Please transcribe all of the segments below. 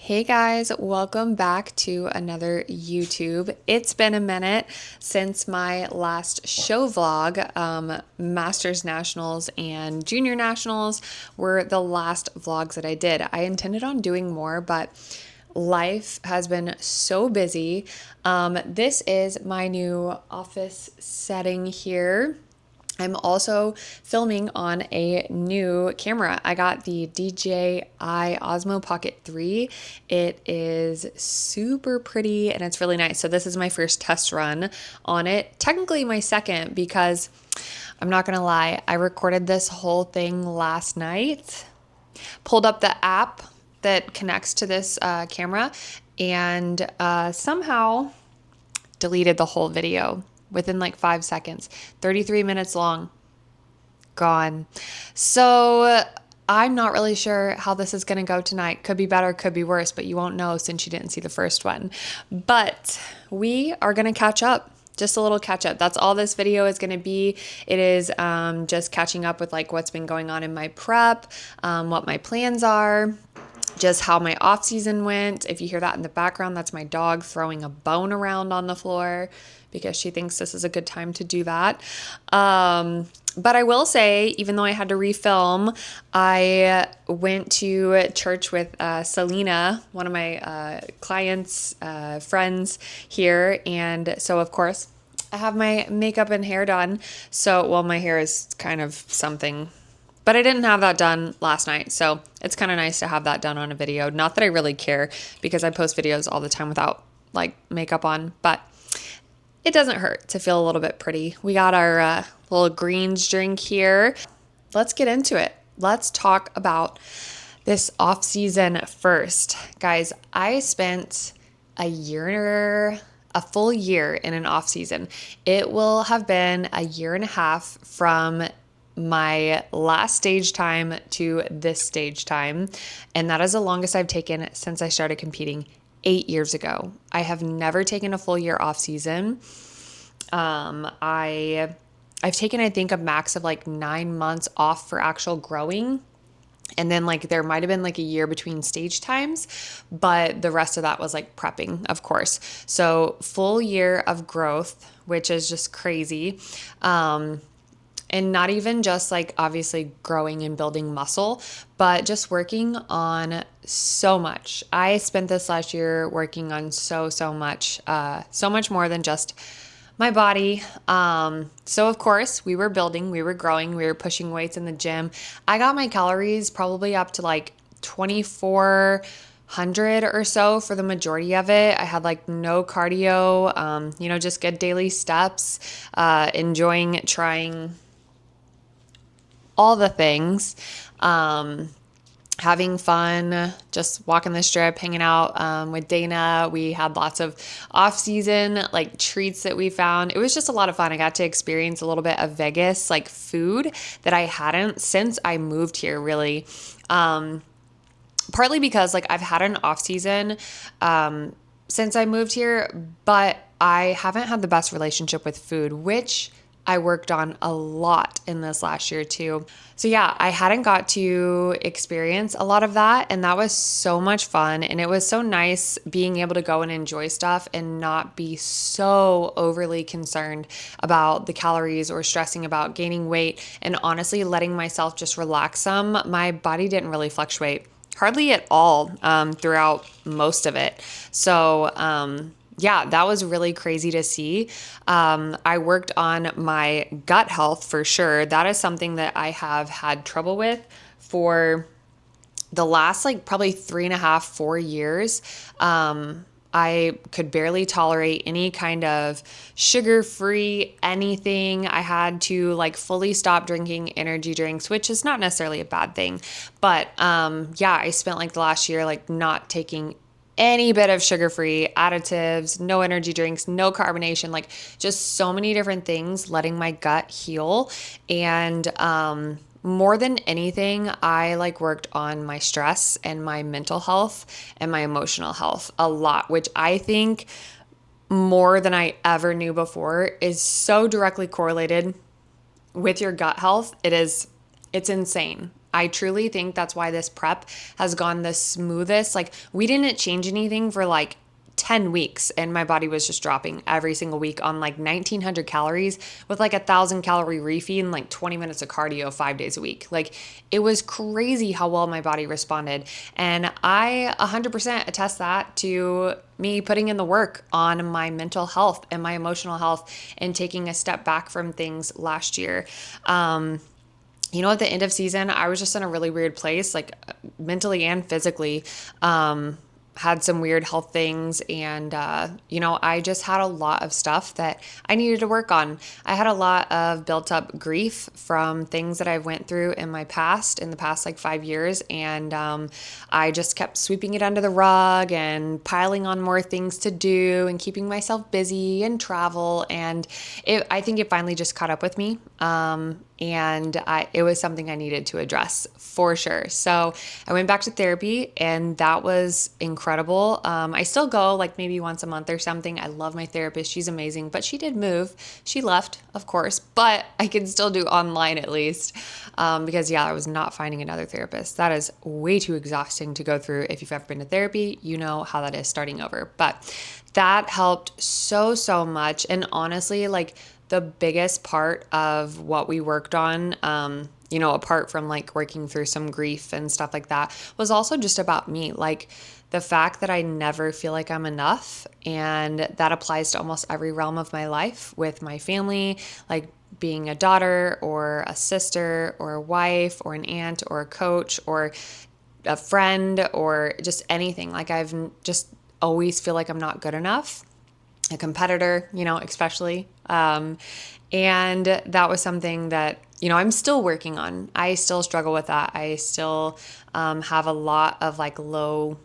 Hey guys, welcome back to another YouTube. It's been a minute since my last show vlog. Masters Nationals and Junior Nationals were the last vlogs that I did. I intended on doing more, but life has been so busy. This is my new office setting here. I'm also filming on a new camera. I got the DJI Osmo Pocket 3. It is super pretty and it's really nice. So this is my first test run on it. Technically my second because I'm not gonna lie, I recorded this whole thing last night, pulled up the app that connects to this camera, and somehow deleted the whole video within like 5 seconds. 33 minutes long. Gone. So I'm not really sure how this is going to go tonight. Could be better, could be worse, but you won't know since you didn't see the first one. But we are going to catch up. Just a little catch up. That's all this video is going to be. It is just catching up with like what's been going on in my prep, what my plans are, just how my off season went. If you hear that in the background, that's my dog throwing a bone around on the floor because she thinks this is a good time to do that. But I will say, even though I had to refilm, I went to church with Selena, one of my clients, friends here. And so, of course, I have my makeup and hair done. So, well, my hair is kind of something, but I didn't have that done last night. So it's kind of nice to have that done on a video. Not that I really care because I post videos all the time without like makeup on, but it doesn't hurt to feel a little bit pretty. We got our little greens drink here. Let's get into it. Let's talk about this off season first. Guys, I spent a full year in an off season. It will have been a year and a half from my last stage time to this stage time. And that is the longest I've taken since I started competing 8 years ago. I have never taken a full year off season. I've taken, I think, a max of like 9 months off for actual growing. And then like there might have been like a year between stage times, but the rest of that was like prepping, of course. So full year of growth, which is just crazy. And not even just like obviously growing and building muscle, but just working on so much. I spent this last year working on so much more than just my body. So of course we were building, we were growing, we were pushing weights in the gym. I got my calories probably up to like 2,400 or so for the majority of it. I had like no cardio, just good daily steps, enjoying trying all the things, having fun, just walking the strip, hanging out with Dana. We had lots of off-season like treats that we found. It was just a lot of fun. I got to experience a little bit of Vegas like food that I hadn't since I moved here, really. Partly because like I've had an off-season since I moved here, but I haven't had the best relationship with food, which I worked on a lot in this last year too. So yeah, I hadn't got to experience a lot of that, and that was so much fun. And it was so nice being able to go and enjoy stuff and not be so overly concerned about the calories or stressing about gaining weight, and honestly letting myself just relax some. My body didn't really fluctuate hardly at all throughout most of it. So yeah, that was really crazy to see. I worked on my gut health for sure. That is something that I have had trouble with for the last like probably 3.5, 4 years. I could barely tolerate any kind of sugar-free anything. I had to like fully stop drinking energy drinks, which is not necessarily a bad thing. But yeah, I spent like the last year like not taking any bit of sugar-free additives, no energy drinks, no carbonation, like just so many different things, letting my gut heal. And more than anything, I like worked on my stress and my mental health and my emotional health a lot, which I think more than I ever knew before is so directly correlated with your gut health. It's insane. I truly think that's why this prep has gone the smoothest. Like, we didn't change anything for like 10 weeks, and my body was just dropping every single week on like 1900 calories with like 1,000 calorie refeed and like 20 minutes of cardio 5 days a week. Like, it was crazy how well my body responded. And I 100% attest that to me putting in the work on my mental health and my emotional health and taking a step back from things last year. At the end of season, I was just in a really weird place, like mentally and physically. Had some weird health things, and I just had a lot of stuff that I needed to work on. I had a lot of built up grief from things that I went through in the past like 5 years, and I just kept sweeping it under the rug and piling on more things to do and keeping myself busy and travel, and I think it finally just caught up with me. It was something I needed to address for sure. So I went back to therapy, and that was incredible. I still go like maybe once a month or something. I love my therapist. She's amazing, but she did move. She left, of course, but I can still do online at least. Because I was not finding another therapist. That is way too exhausting to go through. If you've ever been to therapy, you know how that is starting over. But that helped so, so much. And honestly, like, the biggest part of what we worked on, apart from like working through some grief and stuff like that, was also just about me. Like, the fact that I never feel like I'm enough. And that applies to almost every realm of my life with my family, like being a daughter or a sister or a wife or an aunt or a coach or a friend or just anything. Like, I've just always feel like I'm not good enough. A competitor, especially. And that was something that, I'm still working on. I still struggle with that. I still have a lot of like low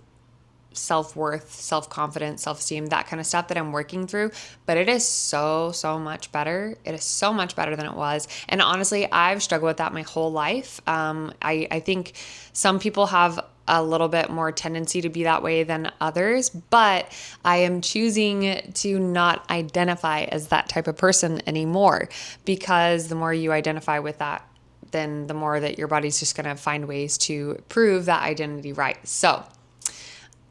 self-worth, self-confidence, self-esteem, that kind of stuff that I'm working through. But it is so, so much better. It is so much better than it was. And honestly, I've struggled with that my whole life. I think some people have a little bit more tendency to be that way than others, but I am choosing to not identify as that type of person anymore, because the more you identify with that, then the more that your body's just going to find ways to prove that identity right. So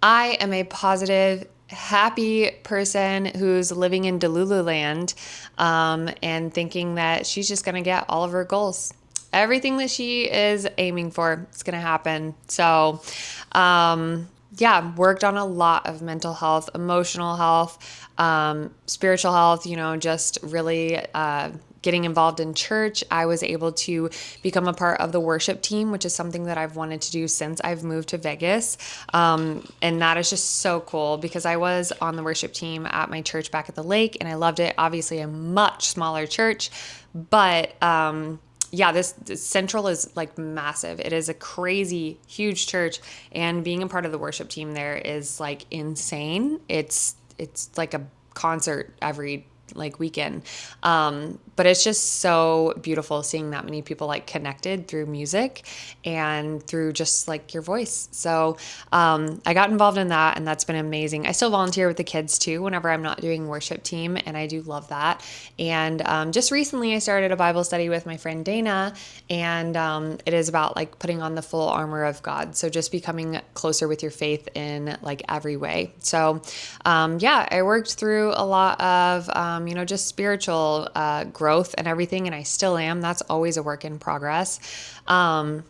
I am a positive, happy person who's living in Delulu land, and thinking that she's just going to get all of her goals. Everything that she is aiming for is going to happen. So, worked on a lot of mental health, emotional health, spiritual health, just really getting involved in church. I was able to become a part of the worship team, which is something that I've wanted to do since I've moved to Vegas. And that is just so cool, because I was on the worship team at my church back at the lake, and I loved it. Obviously a much smaller church, but this Central is like massive. It is a crazy, huge church, and being a part of the worship team there is like insane. It's like a concert every like weekend. But it's just so beautiful seeing that many people like connected through music and through just like your voice. So I got involved in that, and that's been amazing. I still volunteer with the kids too whenever I'm not doing worship team, and I do love that. And just recently I started a Bible study with my friend Dana, and it is about like putting on the full armor of God. So just becoming closer with your faith in like every way. So I worked through a lot of just spiritual growth and everything, and I still am. That's always a work in progress. And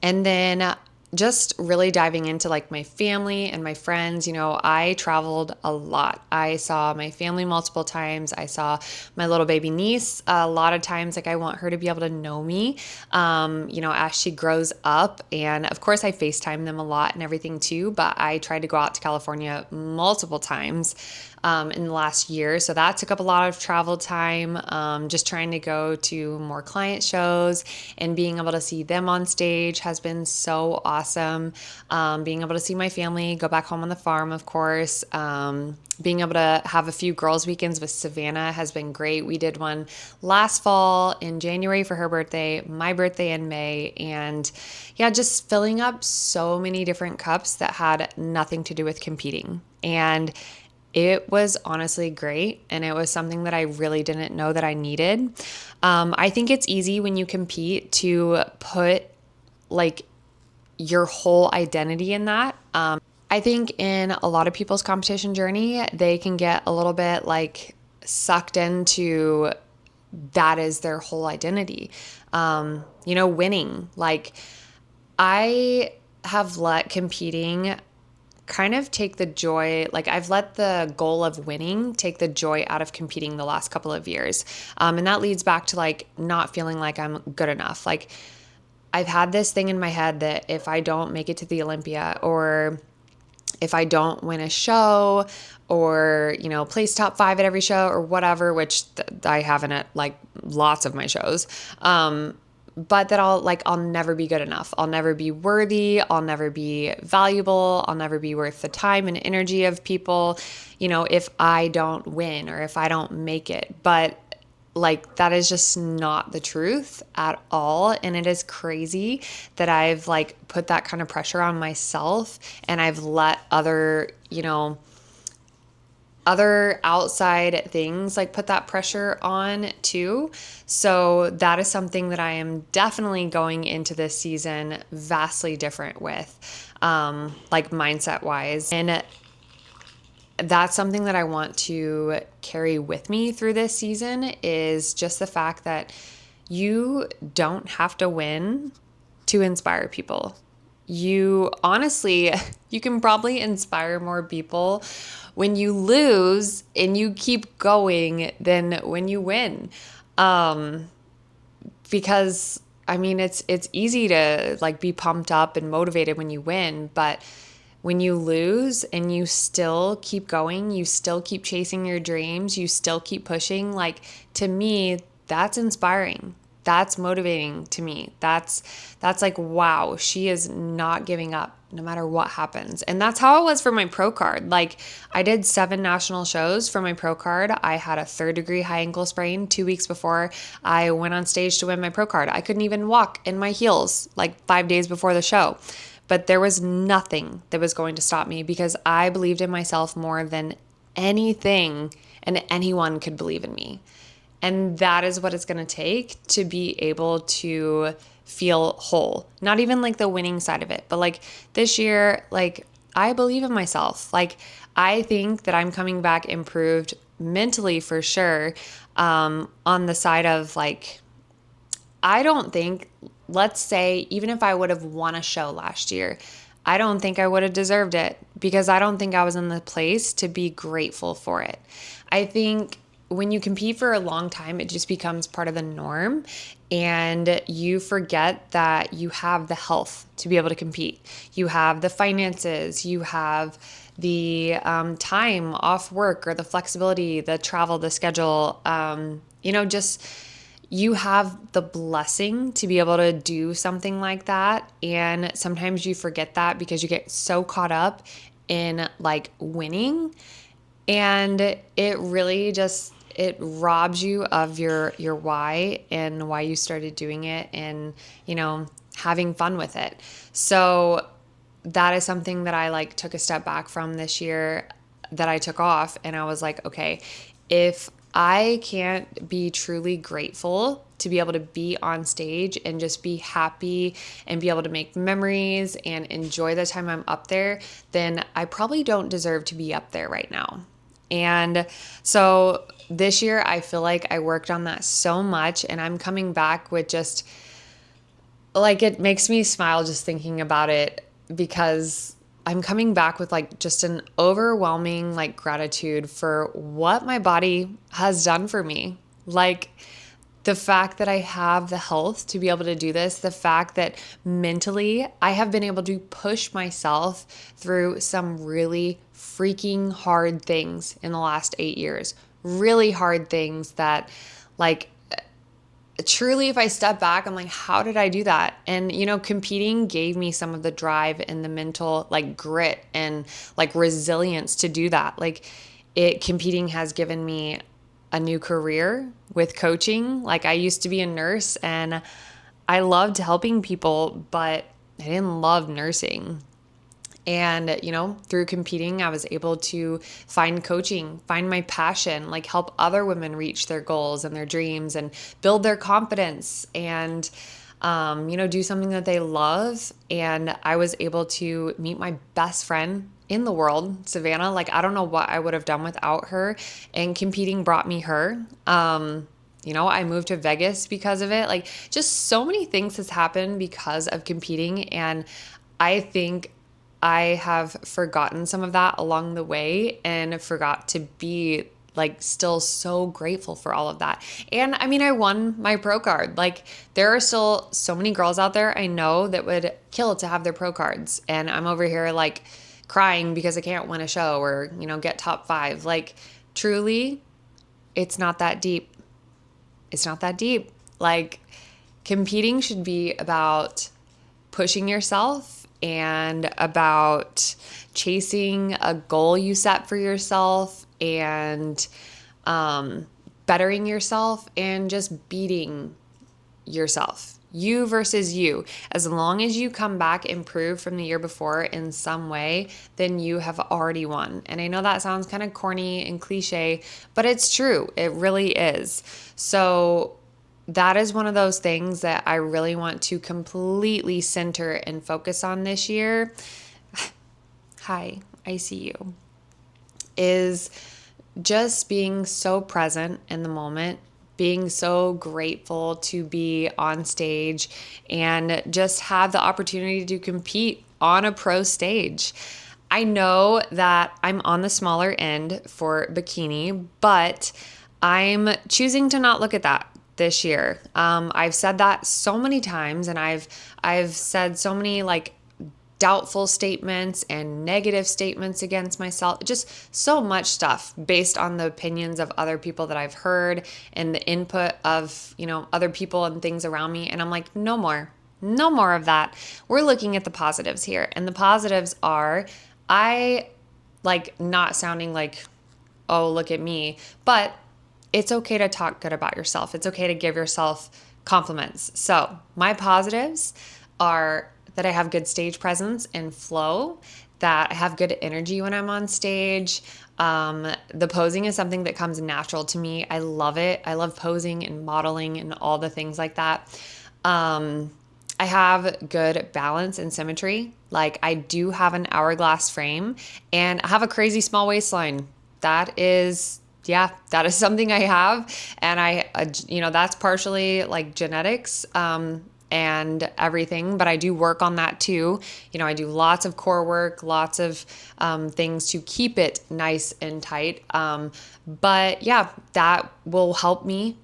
then just really diving into like my family and my friends. I traveled a lot. I saw my family multiple times. I saw my little baby niece a lot of times. Like, I want her to be able to know me, as she grows up. And of course I FaceTime them a lot and everything too, but I tried to go out to California multiple times in the last year. So that took up a lot of travel time, just trying to go to more client shows, and being able to see them on stage has been so awesome. Being able to see my family, go back home on the farm, of course. Being able to have a few girls' weekends with Savannah has been great. We did one last fall in January for her birthday, my birthday in May, and just filling up so many different cups that had nothing to do with competing. And it was honestly great, and it was something that I really didn't know that I needed. I think it's easy when you compete to put like your whole identity in that. I think in a lot of people's competition journey, they can get a little bit like sucked into that is their whole identity. Winning. Like I have let competing kind of take the joy, like I've let the goal of winning take the joy out of competing the last couple of years. And that leads back to like not feeling like I'm good enough. Like I've had this thing in my head that if I don't make it to the Olympia, or if I don't win a show, or, place top 5 at every show or whatever, which I haven't at like lots of my shows, but that I'll never be good enough. I'll never be worthy. I'll never be valuable. I'll never be worth the time and energy of people, if I don't win or if I don't make it. But like that is just not the truth at all. And it is crazy that I've like put that kind of pressure on myself, and I've let other outside things like put that pressure on too. So that is something that I am definitely going into this season vastly different with, like mindset wise. And that's something that I want to carry with me through this season, is just the fact that you don't have to win to inspire people. You honestly, you can probably inspire more people when you lose and you keep going than when you win. Because I mean, it's easy to like be pumped up and motivated when you win, but when you lose and you still keep going, you still keep chasing your dreams, you still keep pushing, like to me, that's inspiring. That's motivating to me. That's like, wow, she is not giving up no matter what happens. And that's how it was for my pro card. Like I did 7 national shows for my pro card. I had a 3rd-degree high ankle sprain 2 weeks before I went on stage to win my pro card. I couldn't even walk in my heels like 5 days before the show. But there was nothing that was going to stop me because I believed in myself more than anything and anyone could believe in me. And that is what it's going to take to be able to feel whole. Not even like the winning side of it, but like this year, like I believe in myself. Like I think that I'm coming back improved mentally for sure. On the side of like, I don't think, let's say, even if I would have won a show last year, I don't think I would have deserved it because I don't think I was in the place to be grateful for it. I think when you compete for a long time, it just becomes part of the norm, and you forget that you have the health to be able to compete. You have the finances, you have the time off work or the flexibility, the travel, the schedule, just you have the blessing to be able to do something like that. And sometimes you forget that because you get so caught up in like winning, and it really just, it robs you of your why and why you started doing it, and having fun with it. So that is something that I like took a step back from this year, that I took off, and I was like, okay, if I can't be truly grateful to be able to be on stage and just be happy and be able to make memories and enjoy the time I'm up there, then I probably don't deserve to be up there right now. And so this year, I feel like I worked on that so much, and I'm coming back with just like, it makes me smile just thinking about it, because I'm coming back with like just an overwhelming like gratitude for what my body has done for me. Like the fact that I have the health to be able to do this, the fact that mentally I have been able to push myself through some really freaking hard things in the last 8 years. Really hard things that like truly, if I step back, I'm like, how did I do that? And, competing gave me some of the drive and the mental like grit and like resilience to do that. Like competing has given me a new career with coaching. Like I used to be a nurse and I loved helping people, but I didn't love nursing. And, through competing, I was able to find coaching, find my passion, like help other women reach their goals and their dreams and build their confidence. And do something that they love. And I was able to meet my best friend in the world, Savannah. Like, I don't know what I would have done without her. And competing brought me her. I moved to Vegas because of it. Like, just so many things has happened because of competing. And I think I have forgotten some of that along the way and forgot to be like still so grateful for all of that. And I mean, I won my pro card. Like, there are still so many girls out there I know that would kill to have their pro cards. And I'm over here like crying because I can't win a show or, get top 5. Like, truly, it's not that deep. It's not that deep. Like, competing should be about pushing yourself and about chasing a goal you set for yourself and bettering yourself and just beating yourself. You versus you. As long as you come back improved from the year before in some way, then you have already won. And I know that sounds kind of corny and cliche, but it's true. It really is. So that is one of those things that I really want to completely center and focus on this year. Hi, I see you. Is just being so present in the moment, being so grateful to be on stage and just have the opportunity to compete on a pro stage. I know that I'm on the smaller end for bikini, but I'm choosing to not look at that this year. I've said that so many times, and I've said so many like doubtful statements and negative statements against myself, just so much stuff based on the opinions of other people that I've heard and the input of, other people and things around me. And I'm like, no more of that. We're looking at the positives here. And the positives are, I like not sounding like, oh, look at me, but it's okay to talk good about yourself. It's okay to give yourself compliments. So my positives are that I have good stage presence and flow, that I have good energy when I'm on stage. The posing is something that comes natural to me. I love it. I love posing and modeling and all the things like that. I have good balance and symmetry. Like, I do have an hourglass frame and I have a crazy small waistline. That is something I have. And that's partially like genetics. And everything, but I do work on that too. I do lots of core work, lots of things to keep it nice and tight. But yeah, that will help me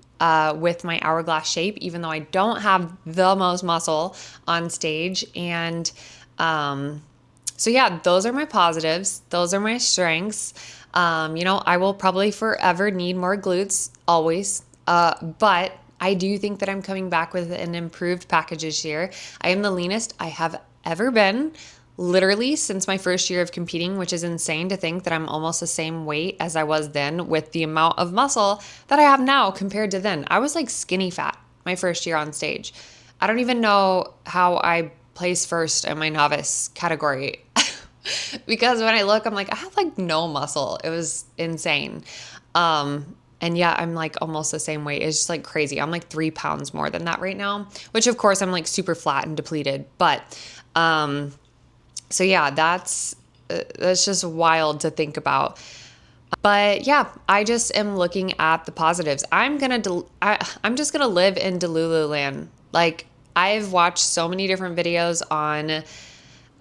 with my hourglass shape, even though I don't have the most muscle on stage. And so yeah, those are my positives. Those are my strengths. I will probably forever need more glutes, always. But I do think that I'm coming back with an improved package this year. I am the leanest I have ever been, literally since my first year of competing, which is insane to think that I'm almost the same weight as I was then with the amount of muscle that I have now compared to then. I was like skinny fat my first year on stage. I don't even know how I placed first in my novice category. Because when I look, I'm like, I have like no muscle. It was insane. And yeah, I'm like almost the same weight. It's just like crazy. I'm like 3 pounds more than that right now, which of course I'm like super flat and depleted. But, so yeah, that's just wild to think about. But yeah, I just am looking at the positives. I'm just gonna live in Delulu land. Like, I've watched so many different videos on,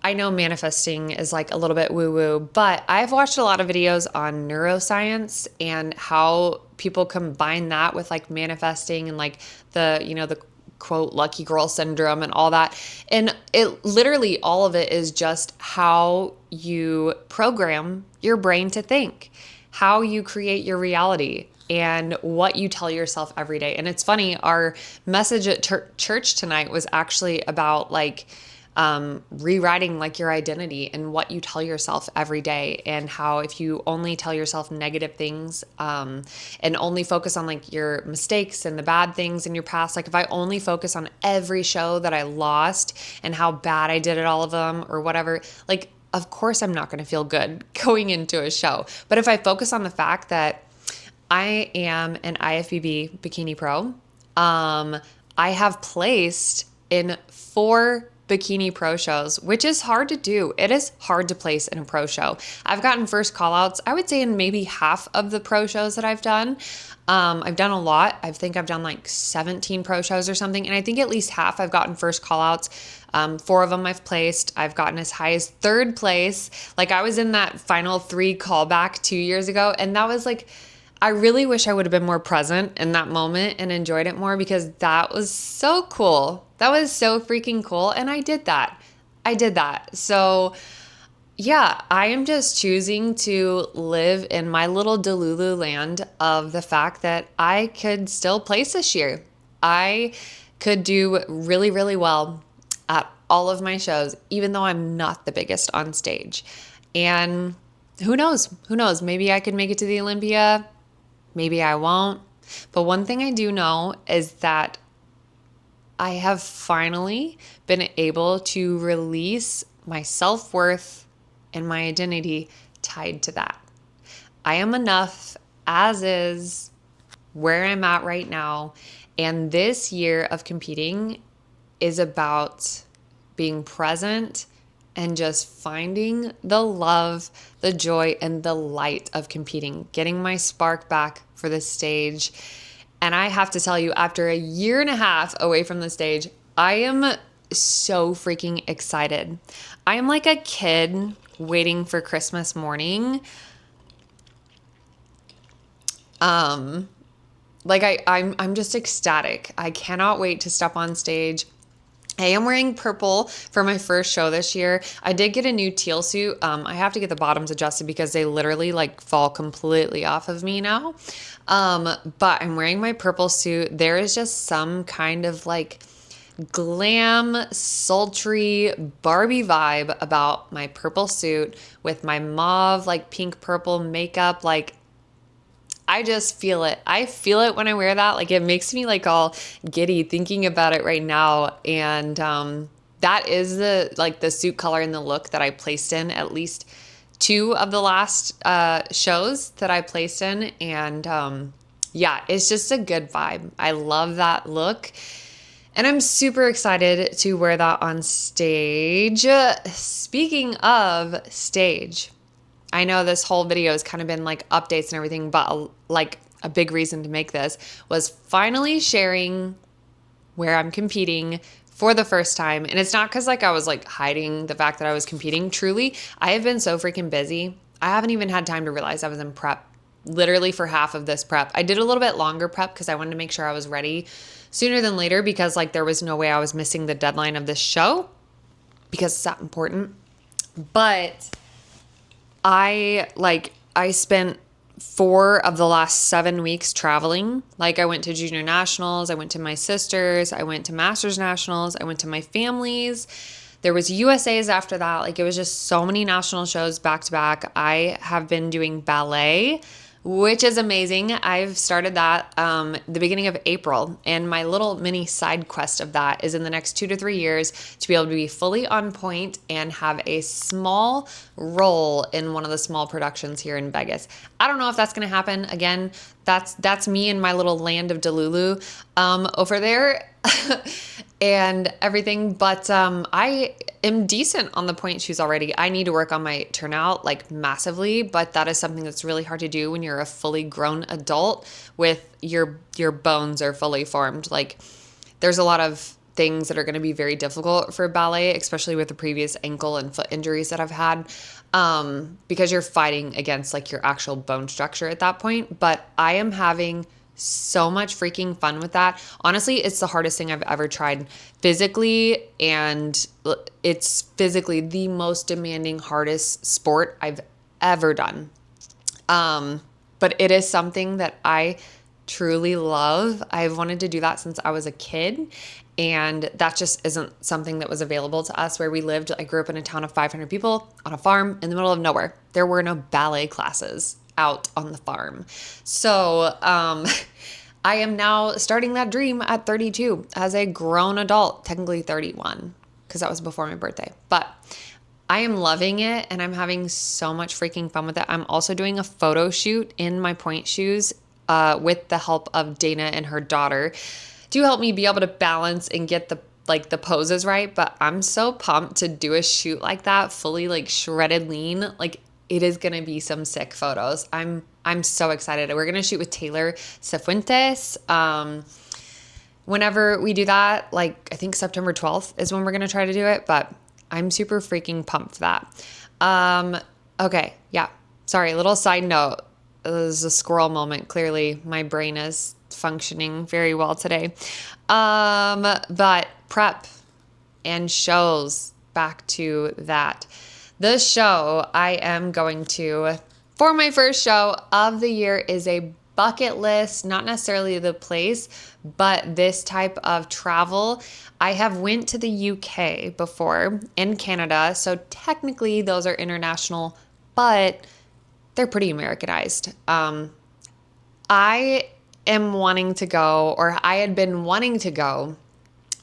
I know manifesting is like a little bit woo-woo, but I've watched a lot of videos on neuroscience and how people combine that with like manifesting and like the quote lucky girl syndrome and all that. And it literally, all of it is just how you program your brain to think, how you create your reality, and what you tell yourself every day. And it's funny, our message at church tonight was actually about like rewriting like your identity and what you tell yourself every day, and how if you only tell yourself negative things and only focus on like your mistakes and the bad things in your past, like if I only focus on every show that I lost and how bad I did at all of them or whatever, like of course I'm not going to feel good going into a show. But if I focus on the fact that I am an IFBB bikini pro, I have placed in 4 bikini pro shows, which is hard to do. It is hard to place in a pro show. I've gotten first call outs, I would say, in maybe half of the pro shows that I've done. I've done a lot. I think I've done like 17 pro shows or something. And I think at least half I've gotten first call outs. 4 of them I've placed. I've gotten as high as 3rd place. Like I was in that final 3 callback 2 years ago. And that was like, I really wish I would have been more present in that moment and enjoyed it more, because that was so cool. That was so freaking cool. And I did that. So yeah, I am just choosing to live in my little Delulu land of the fact that I could still place this year. I could do really, really well at all of my shows, even though I'm not the biggest on stage. And who knows? Maybe I could make it to the Olympia. Maybe I won't. But one thing I do know is that I have finally been able to release my self-worth and my identity tied to that. I am enough as is, where I'm at right now. And this year of competing is about being present and just finding the love, the joy, and the light of competing, getting my spark back for the stage. And I have to tell you, after a year and a half away from the stage, I am so freaking excited. I am like a kid waiting for Christmas morning. I'm just ecstatic. I cannot wait to step on stage. I am wearing purple for my first show this year. I did get a new teal suit. I have to get the bottoms adjusted because they literally like fall completely off of me now. But I'm wearing my purple suit. There is just some kind of like glam, sultry Barbie vibe about my purple suit with my mauve, like pink purple makeup. Like, I just feel it. I feel it when I wear that. Like, it makes me like all giddy thinking about it right now. And that is the suit color and the look that I placed in at least 2 of the last shows that I placed in. And yeah, it's just a good vibe. I love that look. And I'm super excited to wear that on stage. Speaking of stage, I know this whole video has kind of been like updates and everything, but like a big reason to make this was finally sharing where I'm competing for the first time. And it's not because like I was like hiding the fact that I was competing. Truly, I have been so freaking busy. I haven't even had time to realize I was in prep literally for half of this prep. I did a little bit longer prep because I wanted to make sure I was ready sooner than later, because like there was no way I was missing the deadline of this show because it's that important. But I spent 4 of the last 7 weeks traveling. Like I went to junior nationals, I went to my sisters, I went to masters nationals, I went to my families. There was USA's after that. Like it was just so many national shows back to back. I have been doing ballet, which is amazing. I've started that the beginning of April, and my little mini side quest of that is in the next 2 to 3 years to be able to be fully on point and have a small role in one of the small productions here in Vegas. I don't know if that's going to happen. Again, that's me in my little land of Delulu over there. And everything, but I am decent on the point shoes already. I need to work on my turnout like massively, but that is something that's really hard to do when you're a fully grown adult with your bones are fully formed. Like there's a lot of things that are going to be very difficult for ballet, especially with the previous ankle and foot injuries that I've had, because you're fighting against like your actual bone structure at that point. But I am having so much freaking fun with that. Honestly, it's the hardest thing I've ever tried physically, and it's physically the most demanding, hardest sport I've ever done. But it is something that I truly love. I've wanted to do that since I was a kid, and that just isn't something that was available to us where we lived. I grew up in a town of 500 people on a farm in the middle of nowhere. There were no ballet classes out on the farm. So I am now starting that dream at 32 as a grown adult, technically 31, because that was before my birthday. But I am loving it, and I'm having so much freaking fun with it. I'm also doing a photo shoot in my point shoes with the help of Dana and her daughter to help me be able to balance and get the like the pose is right, but I'm so pumped to do a shoot like that, fully like shredded lean. Like it is gonna be some sick photos. I'm so excited. We're gonna shoot with Taylor Cifuentes. Whenever we do that, like I think September 12th is when we're gonna try to do it, but I'm super freaking pumped for that. Okay, yeah. Sorry, little side note. This is a squirrel moment. Clearly, my brain is functioning very well today. But prep and shows, back to that. The show I am going to, for my first show of the year, is a bucket list, not necessarily the place, but this type of travel. I have went to the UK before, in Canada, so technically those are international, but they're pretty Americanized. I am wanting to go, or I had been wanting to go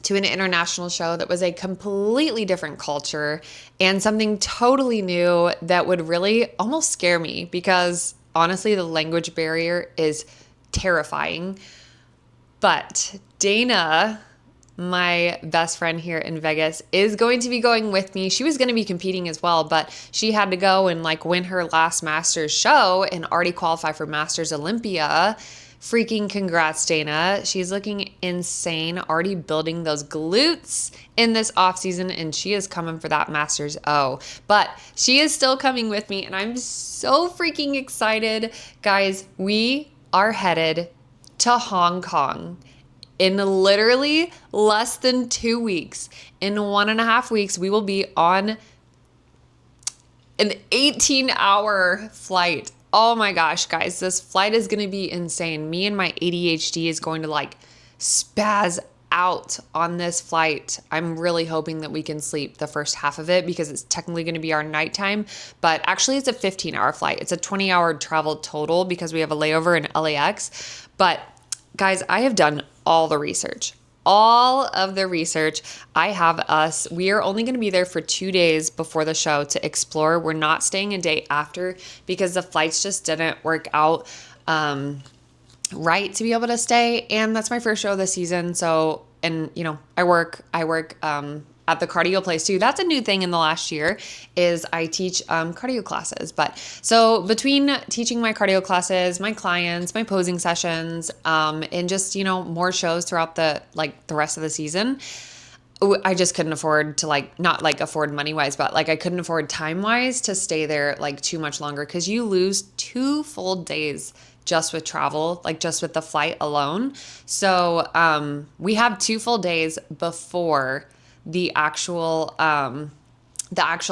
to an international show that was a completely different culture and something totally new that would really almost scare me, because honestly, the language barrier is terrifying. But Dana, my best friend here in Vegas, is going to be going with me. She was going to be competing as well, but she had to go and like win her last Masters show and already qualify for Masters Olympia. Freaking congrats, Dana. She's looking insane, already building those glutes in this off season, and she is coming for that Masters O. But she is still coming with me, and I'm so freaking excited. Guys, we are headed to Hong Kong in literally less than 2 weeks. In 1.5 weeks, we will be on an 18-hour flight. Oh my gosh, guys, this flight is going to be insane. Me and my ADHD is going to like spaz out on this flight. I'm really hoping that we can sleep the first half of it, because it's technically going to be our nighttime, but actually it's a 15-hour flight. It's a 20-hour travel total because we have a layover in LAX. But guys, I have done all the research. All of the research. I have us. We are only going to be there for 2 days before the show to explore. We're not staying a day after because the flights just didn't work out right to be able to stay. And that's my first show of the season. So, and you know, I work at the cardio place too. That's a new thing in the last year, is I teach cardio classes. But so between teaching my cardio classes, my clients, my posing sessions, and just, you know, more shows throughout the rest of the season, I just couldn't afford to not afford money wise, but I couldn't afford time wise to stay there too much longer, because you lose 2 full days just with travel, just with the flight alone. So we have 2 full days before the actual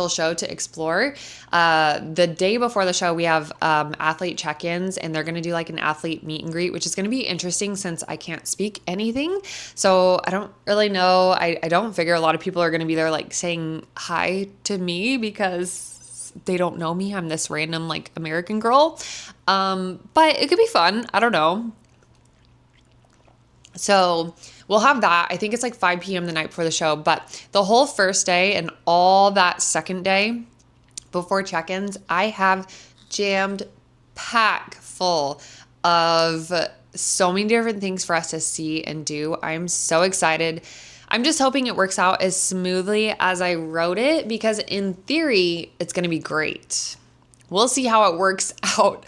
show to explore. The day before the show, we have athlete check-ins, and they're going to do an athlete meet and greet, which is going to be interesting since I can't speak anything. So I don't really know. I don't figure a lot of people are going to be there saying hi to me, because they don't know me. I'm this random American girl. But it could be fun. I don't know. So we'll have that. I think it's 5 p.m. the night before the show, but the whole first day and all that second day before check-ins, I have jammed pack full of so many different things for us to see and do. I'm so excited. I'm just hoping it works out as smoothly as I wrote it, because in theory, it's going to be great. We'll see how it works out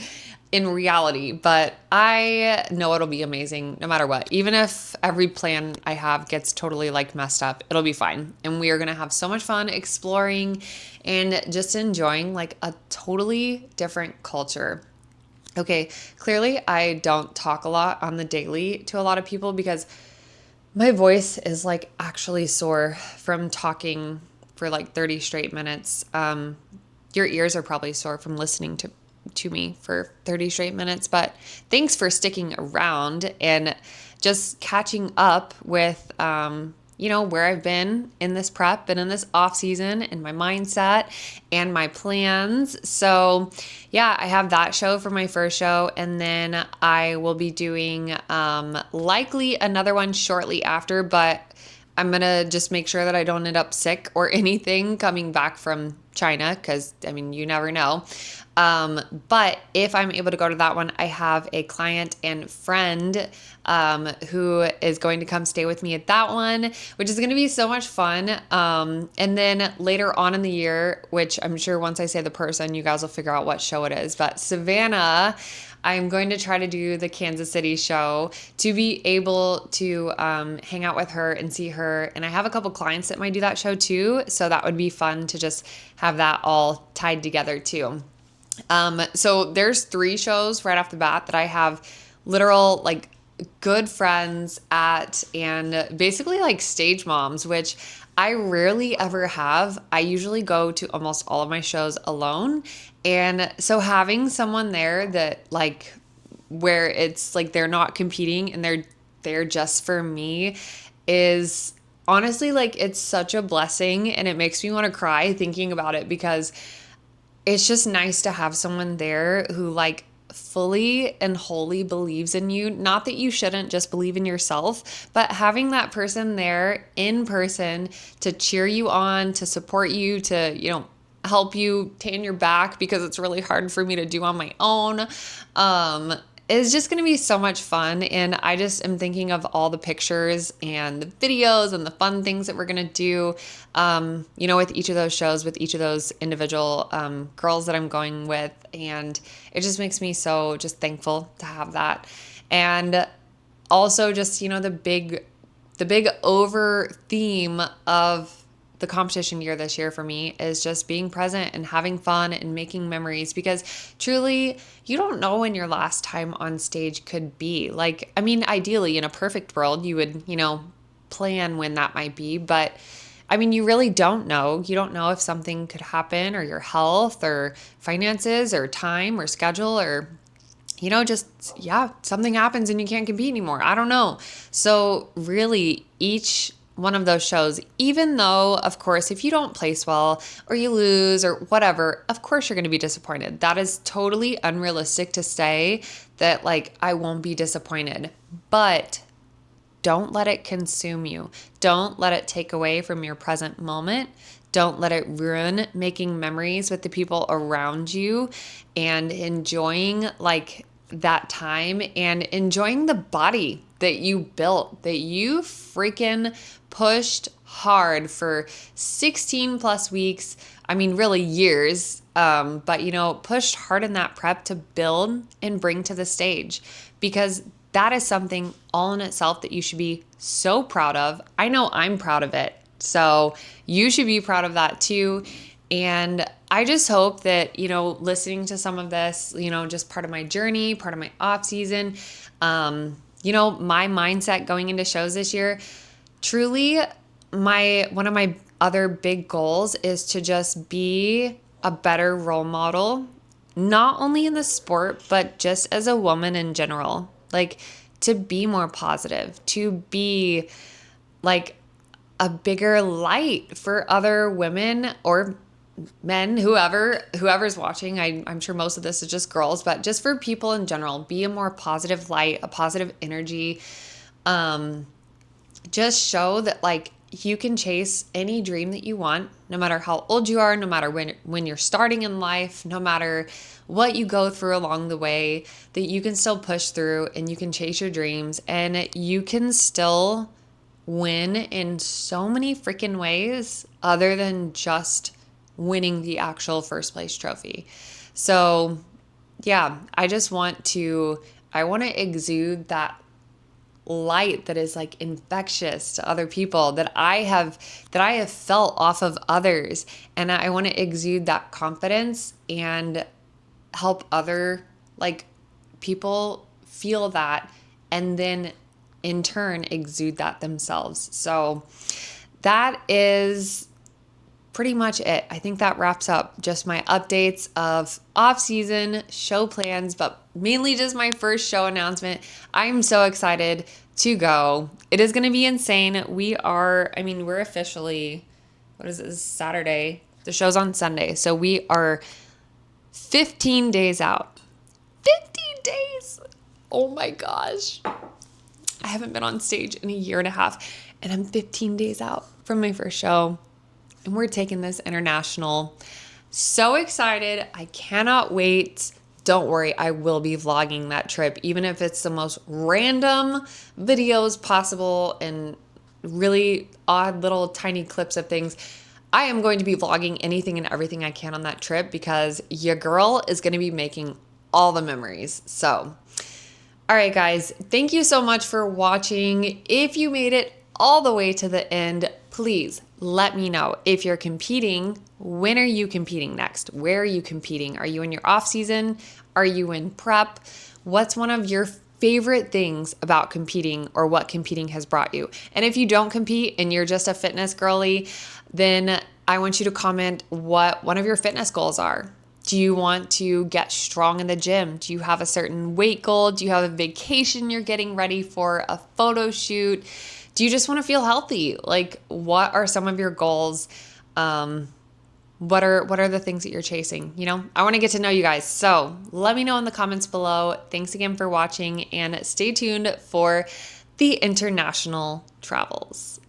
in reality, but I know it'll be amazing no matter what. Even if every plan I have gets totally messed up, it'll be fine. And we are going to have so much fun exploring and just enjoying a totally different culture. Okay, clearly I don't talk a lot on the daily to a lot of people, because my voice is actually sore from talking for 30 straight minutes. Your ears are probably sore from listening to me for 30 straight minutes, but thanks for sticking around and just catching up with, where I've been in this prep and in this off season, and my mindset and my plans. So yeah, I have that show for my first show, and then I will be doing likely another one shortly after, but I'm going to just make sure that I don't end up sick or anything coming back from China, because I mean, you never know. But if I'm able to go to that one, I have a client and friend who is going to come stay with me at that one, which is going to be so much fun. And then later on in the year, which I'm sure once I say the person, you guys will figure out what show it is. But Savannah, I'm going to try to do the Kansas City show to be able to hang out with her and see her. And I have a couple clients that might do that show too. So that would be fun to just have that all tied together too. So there's 3 shows right off the bat that I have literal like good friends at, and basically like stage moms, which I rarely ever have. I usually go to almost all of my shows alone. And so having someone there that like where it's like they're not competing and they're there just for me is honestly like it's such a blessing, and it makes me want to cry thinking about it, because it's just nice to have someone there who like fully and wholly believes in you. Not that you shouldn't just believe in yourself, but having that person there in person to cheer you on, to support you, to, you know, help you tan your back because it's really hard for me to do on my own. Is just going to be so much fun. And I just am thinking of all the pictures and the videos and the fun things that we're going to do, you know, with each of those shows, with each of those individual girls that I'm going with. And it just makes me so just thankful to have that. And also just, you know, the big over theme of the competition year this year for me is just being present and having fun and making memories, because truly you don't know when your last time on stage could be. Like, I mean, ideally in a perfect world, you would, you know, plan when that might be, but I mean, you really don't know. You don't know if something could happen, or your health or finances or time or schedule, or you know, just, yeah, something happens and you can't compete anymore. I don't know. So really each one of those shows, even though, of course, if you don't place well or you lose or whatever, of course you're going to be disappointed. That is totally unrealistic to say that, like, I won't be disappointed. But don't let it consume you. Don't let it take away from your present moment. Don't let it ruin making memories with the people around you and enjoying like that time and enjoying the body that you built, that you freaking pushed hard for 16 plus weeks. I mean, really years, but you know, pushed hard in that prep to build and bring to the stage, because that is something all in itself that you should be so proud of. I know I'm proud of it. So you should be proud of that too. And I just hope that, you know, listening to some of this, you know, just part of my journey, part of my off season, you know, my mindset going into shows this year, truly one of my other big goals is to just be a better role model, not only in the sport, but just as a woman in general. Like, to be more positive, to be like a bigger light for other women or men, whoever's watching. I'm sure most of this is just girls, but just for people in general, be a more positive light, a positive energy. Just show that like you can chase any dream that you want, no matter how old you are, no matter when you're starting in life, no matter what you go through along the way, that you can still push through and you can chase your dreams, and you can still win in so many freaking ways other than just winning the actual first place trophy. So yeah, I want to exude that light that is like infectious to other people that I have felt off of others, and I want to exude that confidence and help other like people feel that, and then in turn exude that themselves. So that is pretty much it. I think that wraps up just my updates of off-season show plans, but mainly just my first show announcement. I'm so excited to go. It is going to be insane. We're officially, what is this, Saturday? The show's on Sunday. So we are 15 days out. 15 days! Oh my gosh. I haven't been on stage in a year and a half, and I'm 15 days out from my first show. and we're taking this international. So excited. I cannot wait. Don't worry, I will be vlogging that trip, even if it's the most random videos possible and really odd little tiny clips of things. I am going to be vlogging anything and everything I can on that trip because your girl is going to be making all the memories. So, all right, guys, thank you so much for watching. If you made it all the way to the end, please let me know if you're competing. When are you competing next? Where are you competing? Are you in your off season? Are you in prep? What's one of your favorite things about competing, or what competing has brought you? And if you don't compete and you're just a fitness girly, then I want you to comment what one of your fitness goals are. Do you want to get strong in the gym? Do you have a certain weight goal? Do you have a vacation you're getting ready for, a photo shoot? Do you just want to feel healthy? Like, what are some of your goals? What are the things that you're chasing? You know, I want to get to know you guys. So let me know in the comments below. Thanks again for watching, and stay tuned for the international travels.